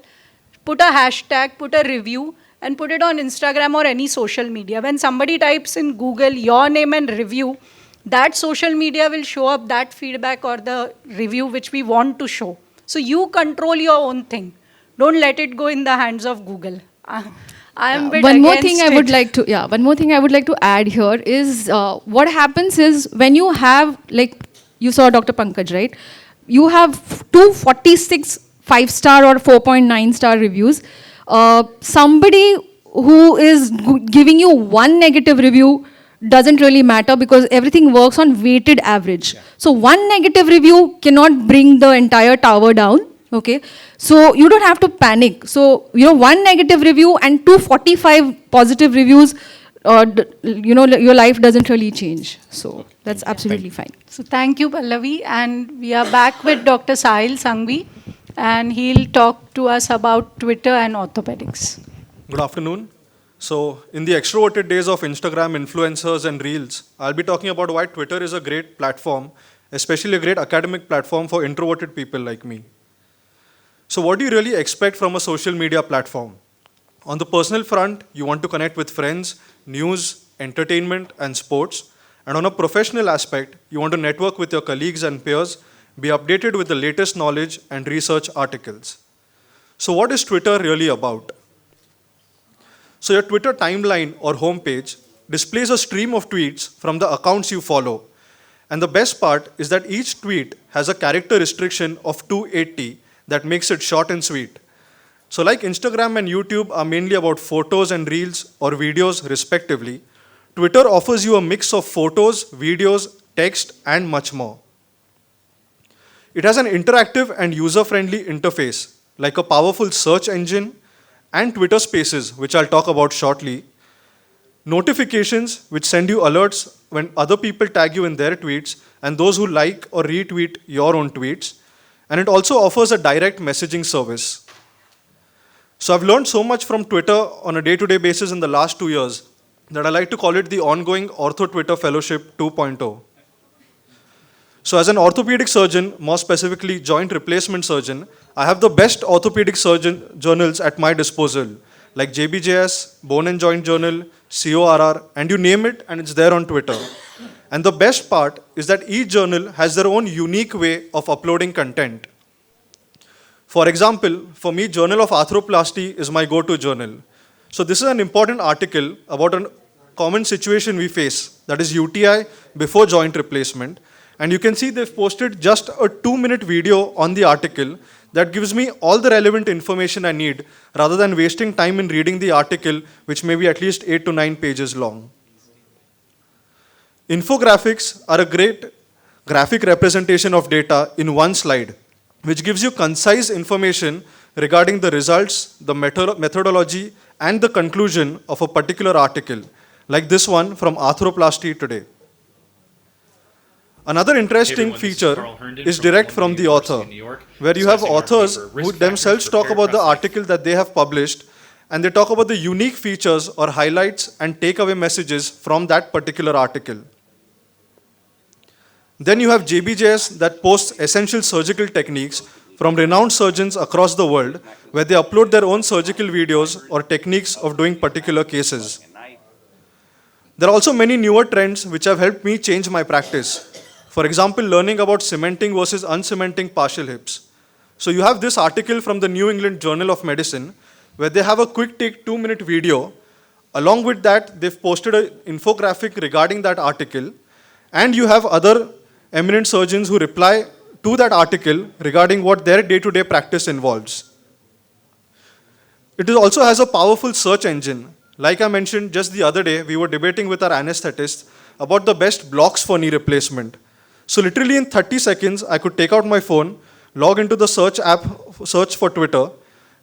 Put a hashtag, put a review, and put it on Instagram or any social media. When somebody types in Google your name and review, that social media will show up that feedback or the review which we want to show. So you control your own thing. Don't let it go in the hands of Google. I am a bit One more against thing I would like to add here is what happens is when you have, like you saw Dr. Pankaj, right? You have 246 5-star or 4.9-star reviews. Somebody who is giving you 1 negative review doesn't really matter, because everything works on weighted average. So 1 negative review cannot bring the entire tower down. Okay, so you don't have to panic. So 1 negative review and 245 positive reviews, your life doesn't really change. So that's absolutely fine. So thank you, Pallavi. And we are back with Dr. Sahil Sanghvi, and he'll talk to us about Twitter and orthopedics. Good afternoon. So, in the extroverted days of Instagram influencers and reels, I'll be talking about why Twitter is a great platform, especially a great academic platform for introverted people like me. So, what do you really expect from a social media platform? On the personal front, you want to connect with friends, news, entertainment, and sports. And on a professional aspect, you want to network with your colleagues and peers, be updated with the latest knowledge and research articles. So what is Twitter really about? So your Twitter timeline or homepage displays a stream of tweets from the accounts you follow. And the best part is that each tweet has a character restriction of 280 that makes it short and sweet. So like Instagram and YouTube are mainly about photos and reels or videos respectively, Twitter offers you a mix of photos, videos, text, and much more. It has an interactive and user-friendly interface, like a powerful search engine and Twitter Spaces, which I'll talk about shortly, notifications, which send you alerts when other people tag you in their tweets, and those who like or retweet your own tweets, and it also offers a direct messaging service. So I've learned so much from Twitter on a day-to-day basis in the last 2 years that I like to call it the ongoing Ortho Twitter Fellowship 2.0. So as an orthopedic surgeon, more specifically joint replacement surgeon, I have the best orthopedic surgeon journals at my disposal, like JBJS, Bone and Joint Journal, CORR, and you name it, and it's there on Twitter. And the best part is that each journal has their own unique way of uploading content. For example, for me, Journal of Arthroplasty is my go-to journal. So this is an important article about a common situation we face, that is UTI before joint replacement. And you can see they've posted just a 2-minute video on the article that gives me all the relevant information I need rather than wasting time in reading the article, which may be at least 8 to 9 pages long. Infographics are a great graphic representation of data in one slide, which gives you concise information regarding the results, the methodology, and the conclusion of a particular article, like this one from Arthroplasty Today. Another interesting feature is direct from the author, where you have authors who themselves talk about the article that they have published, and they talk about the unique features or highlights and takeaway messages from that particular article. Then you have JBJS that posts essential surgical techniques from renowned surgeons across the world, where they upload their own surgical videos or techniques of doing particular cases. There are also many newer trends which have helped me change my practice. For example, learning about cementing versus uncementing partial hips. So you have this article from the New England Journal of Medicine, where they have a quick take 2-minute video. Along with that, they've posted an infographic regarding that article. And you have other eminent surgeons who reply to that article regarding what their day-to-day practice involves. It also has a powerful search engine. Like I mentioned just the other day, we were debating with our anesthetist about the best blocks for knee replacement. So literally in 30 seconds, I could take out my phone, log into the search app, search for Twitter,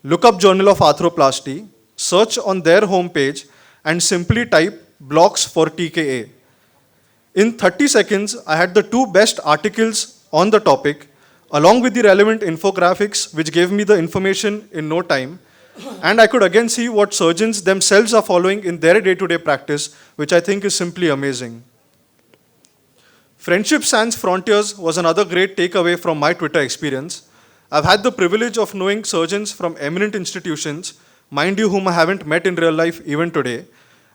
look up Journal of Arthroplasty, search on their homepage, and simply type blocks for TKA. In 30 seconds, I had the 2 best articles on the topic, along with the relevant infographics, which gave me the information in no time. And I could again see what surgeons themselves are following in their day-to-day practice, which I think is simply amazing. Friendship Sans Frontiers was another great takeaway from my Twitter experience. I've had the privilege of knowing surgeons from eminent institutions, mind you, whom I haven't met in real life even today,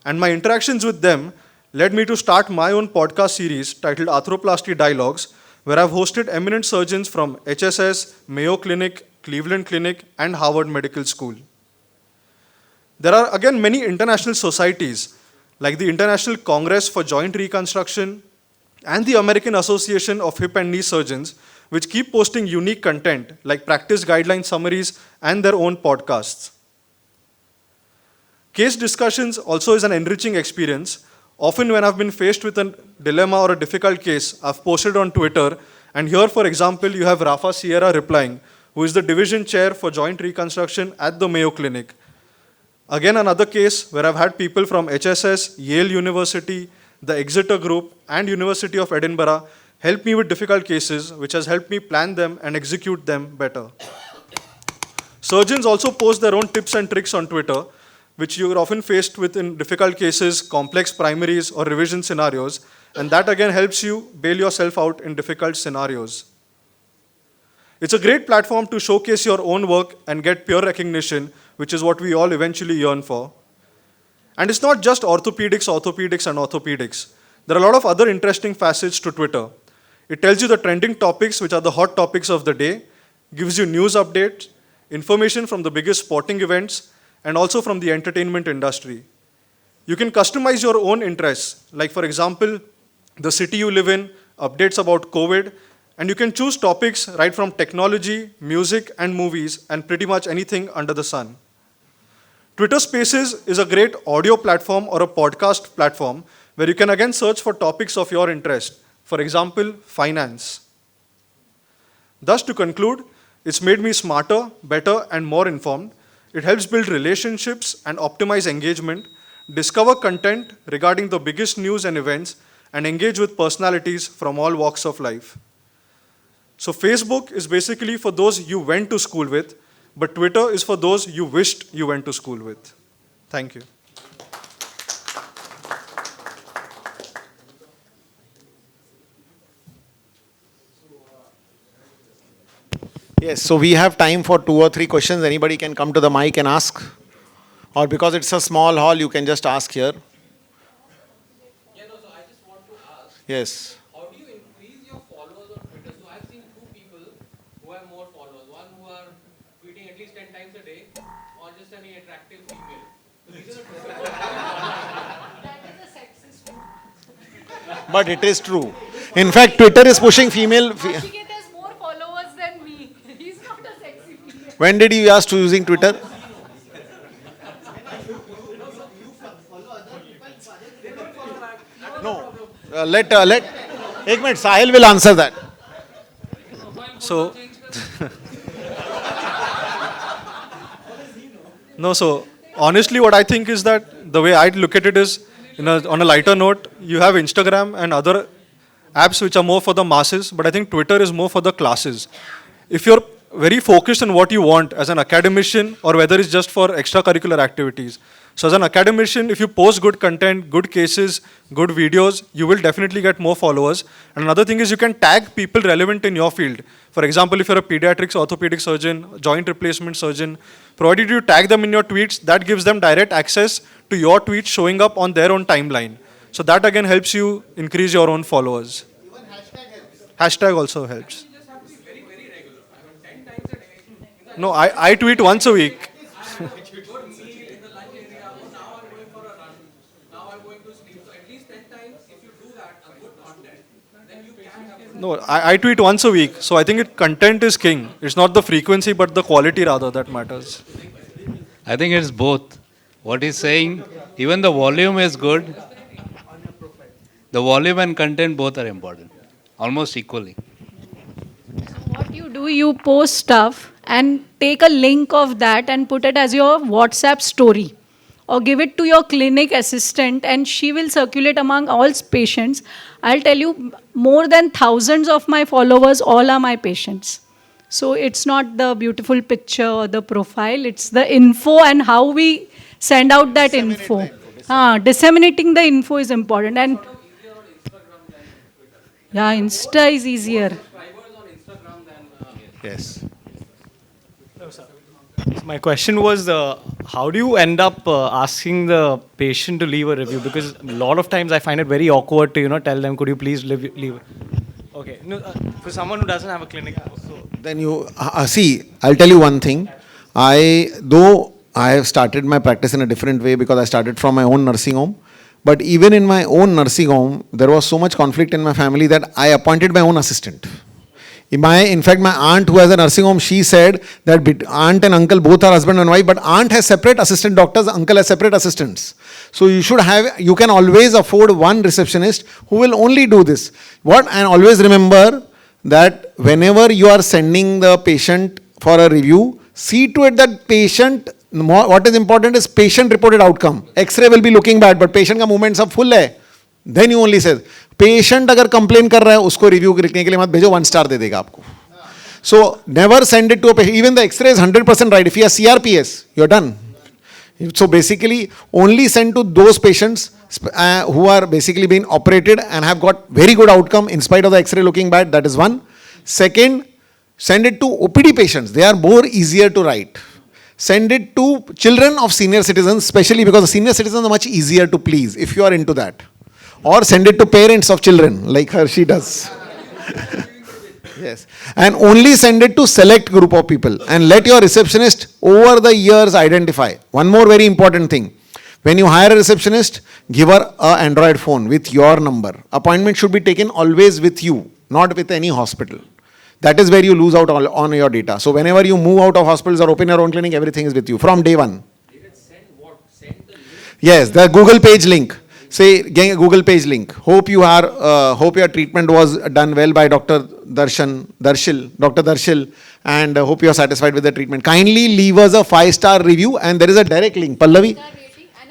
and my interactions with them led me to start my own podcast series titled Arthroplasty Dialogues, where I've hosted eminent surgeons from HSS, Mayo Clinic, Cleveland Clinic, and Harvard Medical School. There are again many international societies, like the International Congress for Joint Reconstruction and the American Association of Hip and Knee Surgeons, which keep posting unique content like practice guideline summaries and their own podcasts. Case discussions also is an enriching experience. Often when I've been faced with a dilemma or a difficult case, I've posted on Twitter, and here, for example, you have Rafa Sierra replying, who is the division chair for joint reconstruction at the Mayo Clinic. Again, another case where I've had people from HSS, Yale University, the Exeter Group, and University of Edinburgh help me with difficult cases, which has helped me plan them and execute them better. Surgeons also post their own tips and tricks on Twitter, which you are often faced with in difficult cases, complex primaries, or revision scenarios, and that again helps you bail yourself out in difficult scenarios. It's a great platform to showcase your own work and get peer recognition, which is what we all eventually yearn for. And it's not just orthopedics, and orthopedics. There are a lot of other interesting facets to Twitter. It tells you the trending topics, which are the hot topics of the day, gives you news updates, information from the biggest sporting events, and also from the entertainment industry. You can customize your own interests, like for example, the city you live in, updates about COVID, and you can choose topics right from technology, music, and movies, and pretty much anything under the sun. Twitter Spaces is a great audio platform or a podcast platform where you can again search for topics of your interest. For example, finance. Thus, to conclude, it's made me smarter, better, and more informed. It helps build relationships and optimize engagement, discover content regarding the biggest news and events, and engage with personalities from all walks of life. So Facebook is basically for those you went to school with, but Twitter is for those you wished you went to school with. Thank you. Yes, so we have time for 2 or 3 questions. Anybody can come to the mic and ask. Or because it's a small hall, you can just ask here. Yeah, no, so I just want to ask. Yes. How do you increase your followers on Twitter? So I've seen 2 people who have more followers. One who are tweeting at least 10 times a day, or just any attractive female. So these are the 2 people. That is a sexist one. But it is true. In fact, Twitter is pushing female. Ashik has more followers than me. He's not a sexy female. When did you ask to using Twitter? No. Let. 1 minute, Sahil will answer that. So, no, so honestly, what I think is that the way I'd look at it is, on a lighter note, you have Instagram and other apps which are more for the masses, but I think Twitter is more for the classes. If you're very focused on what you want as an academician or whether it's just for extracurricular activities. So as an academician, if you post good content, good cases, good videos, you will definitely get more followers. And another thing is you can tag people relevant in your field. For example, if you're a pediatrics orthopedic surgeon, joint replacement surgeon, provided you tag them in your tweets, that gives them direct access to your tweets showing up on their own timeline. So that again helps you increase your own followers. Even hashtag helps. Hashtag also helps. You just have to be very, very regular. I mean, 10 times a day. No, I tweet once a week. Good meal in the lunch area. Oh, now I'm going for a run. Now I'm going to sleep. So at least 10 times, if you do that, a good content, then you can have. No, I tweet once a week. So I think content is king. It's not the frequency, but the quality rather that matters. I think it's both. What he's saying, even the volume is good. The volume and content both are important, almost equally. What you do, you post stuff and take a link of that and put it as your WhatsApp story. Or give it to your clinic assistant and she will circulate among all patients. I'll tell you, more than thousands of my followers, all are my patients. So it's not the beautiful picture or the profile, it's the info and how we send out that info. Disseminating the info is important. And yeah, Insta is easier. Yes. So my question was, how do you end up asking the patient to leave a review? Because a lot of times I find it very awkward to tell them, could you please leave. Okay, no, for someone who doesn't have a clinic. So. Then you see. I'll tell you one thing. Though I have started my practice in a different way because I started from my own nursing home. But even in my own nursing home, there was so much conflict in my family that I appointed my own assistant. In fact, my aunt who has a nursing home, she said that aunt and uncle both are husband and wife, but aunt has separate assistant doctors, uncle has separate assistants. So you can always afford one receptionist who will only do this. And always remember that whenever you are sending the patient for a review, see to it that patient, what is important is patient reported outcome. X-ray will be looking bad, but patient का movement सब full है. Then you only say, patient अगर complain कर रहा है, उसको review लिखने के लिए मत भेजो, 1 star दे देगा आपको. So never send it to a patient. Even the X-ray is 100% right. If you have CRPS, you're done. So basically, only send to those patients who are basically being operated and have got very good outcome in spite of the X-ray looking bad. That is one. Second, send it to OPD patients. They are more easier to write. Send it to children of senior citizens, especially because the senior citizens are much easier to please if you are into that. Or send it to parents of children, like her, she does. Yes. And only send it to select group of people and let your receptionist over the years identify. One more very important thing. When you hire a receptionist, give her an Android phone with your number. Appointment should be taken always with you, not with any hospital. That is where you lose out on your data. So whenever you move out of hospitals or open your own clinic, everything is with you from day one. Yes, the Google page link. Say Google page link. Hope your treatment was done well by Dr. Darshil, and hope you are satisfied with the treatment. Kindly leave us a 5-star review, and there is a direct link. Pallavi,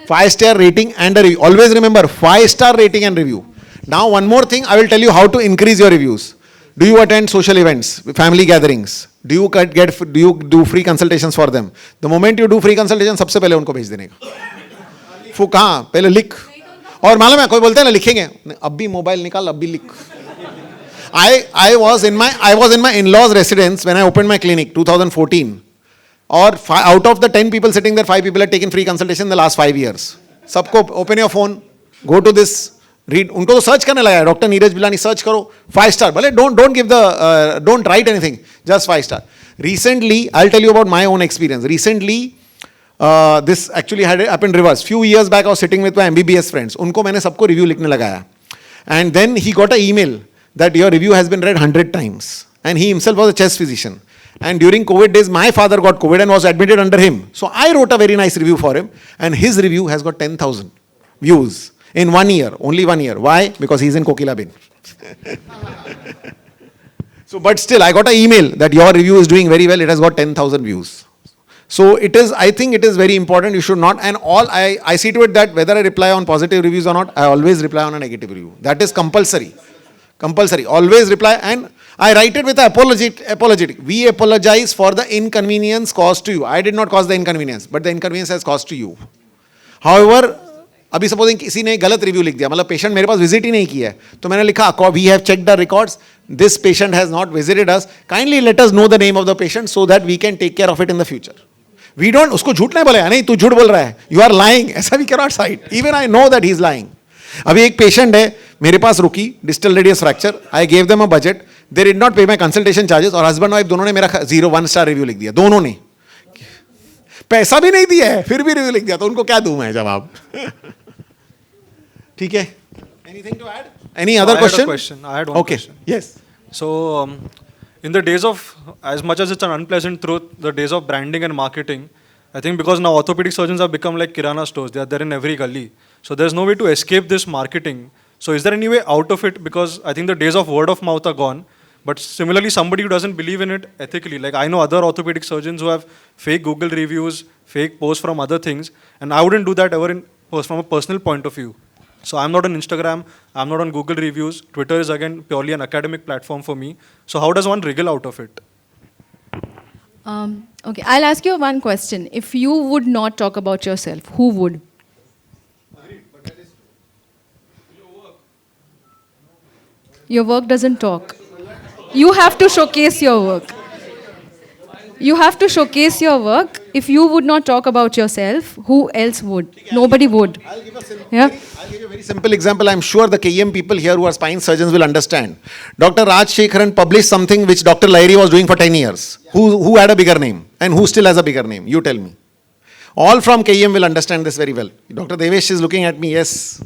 5-star rating and a review. Always remember 5-star rating and review. Now one more thing, I will tell you how to increase your reviews. Do you attend social events, family gatherings? Do you do free consultations for them? The moment you do free consultation, सबसे पहले उनको भेज देने का. कहाँ पहले लिख. और मालूम है कोई बोलते हैं ना लिखेंगे, अब भी मोबाइल निकाल, अब भी लिख. I was in my in-laws residence when I opened my clinic 2014. Or out of the 10 people sitting there, 5 people had taken free consultation in the last 5 years. सबको open your phone, go to this, read. उनको तो search करने लगा है. Doctor Neeraj बिलानी search करो, 5-star. भले don't write anything, just 5-star. Recently, I'll tell you about my own experience. Recently, this actually had happened reverse. Few years back, I was sitting with my MBBS friends. उनको मैंने सबको review लिखने लगाया. And then he got an email that your review has been read 100 times. And he himself was a chest physician. And during COVID days, my father got COVID and was admitted under him. So I wrote a very nice review for him. And his review has got 10,000 views in 1 year, only 1 year. Why? Because he's in Kokilabin. So, but still, I got an email that your review is doing very well. It has got 10,000 views. So I think it is very important. You should not, and I see to it that whether I reply on positive reviews or not, I always reply on a negative review. That is compulsory. Compulsory. Always reply, and I write it with an apologetic. We apologize for the inconvenience caused to you. I did not cause the inconvenience, but the inconvenience has caused to you. However, अभी supposing किसी ने गलत review लिख दिया, मतलब patient मेरे पास visit ही नहीं किया है, तो मैंने लिखा we have check the records, this patient has not visited us, kindly let us know the name of the patient so that we can take care of it in the future. We don't, उसको झूठ नहीं बोलेगा, नहीं तू झूठ बोल रहा है, यू आर लाइंग, ऐसा we can not cite. Even I know that he is lying. अभी एक पेशेंट है मेरे पास रुकी, distal radius fracture. I gave them a budget, they did not pay my consultation charges, और हस्बैंड वाइफ दोनों ने मेरा 0-1 स्टार रिव्यू लिख दिया, दोनों ने. पैसा भी नहीं दिया है, फिर भी रिव्यू लिख दिया, तो उनको क्या दूं मैं जवाब? ठीक है. Anything to add? Any other question? I had one question. Yes. So, in the days of, as much as it's an unpleasant truth, the days of branding and marketing, I think because now orthopedic surgeons have become like kirana stores, they are there in every gully. So there's no way to escape this marketing. So is there any way out of it? Because I think the days of word of mouth are gone. But similarly, somebody who doesn't believe in it ethically, like I know other orthopedic surgeons who have fake Google reviews, fake posts from other things, and I wouldn't do that ever from a personal point of view. So I'm not on Instagram, I'm not on Google reviews. Twitter is again purely an academic platform for me. So how does one wriggle out of it? Okay, I'll ask you one question. If you would not talk about yourself, who would? Your work doesn't talk. You have to showcase your work. You have to showcase your work. If you would not talk about yourself, who else would? Nobody would. I'll give you a very simple example. I'm sure the KEM people here who are spine surgeons will understand. Dr. Raj Shekharan published something which Dr. Lahiri was doing for 10 years. Who had a bigger name? And who still has a bigger name? You tell me. All from KEM will understand this very well. Dr. Devesh is looking at me. Yes.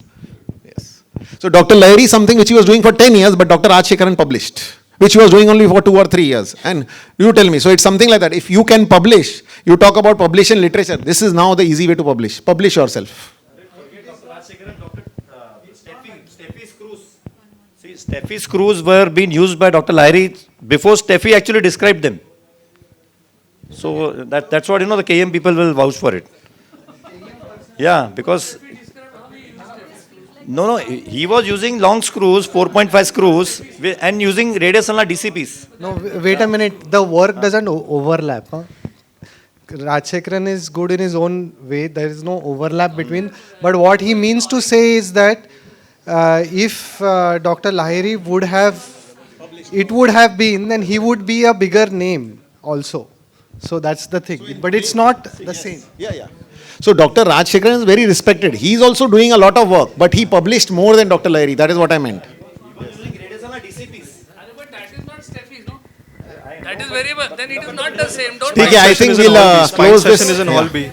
Yes. So Dr. Lahiri, something which he was doing for 10 years, but Dr. Raj Shekharan published, which he was doing only for 2 or 3 years. And you tell me, so it's something like that. If you can publish, you talk about publication literature, this is now the easy way to publish. Publish yourself. Steffi screws were being used by Dr. Lahiri before Steffi actually described them. So that's what, the KM people will vouch for it. Yeah, because... No, he was using long screws, 4.5 screws, and using radius ulnar DCPs. No, wait a minute. The work doesn't overlap. Huh? Rajshekharan is good in his own way. There is no overlap between. But what he means to say is that if Dr. Lahiri would have, it would have been, then he would be a bigger name also. So that's the thing. But it's not the same. Yeah. So Dr. Raj Shekharan is very respected. He is also doing a lot of work, but he published more than Dr. Lahiri. That is what I meant. But that is not Steffi's, no? That is very well. Then it is not the same. Don't. Okay, I think we'll close this. Session is in Hall B. You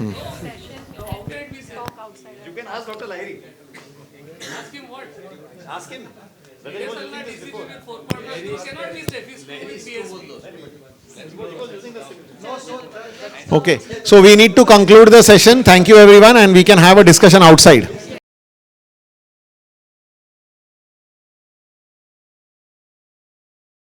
can ask Dr. Lahiri. Ask him what? Ask him. Whether he was using this before. You cannot be Steffi's with PSP. Okay, so we need to conclude the session. Thank you everyone, and we can have a discussion outside.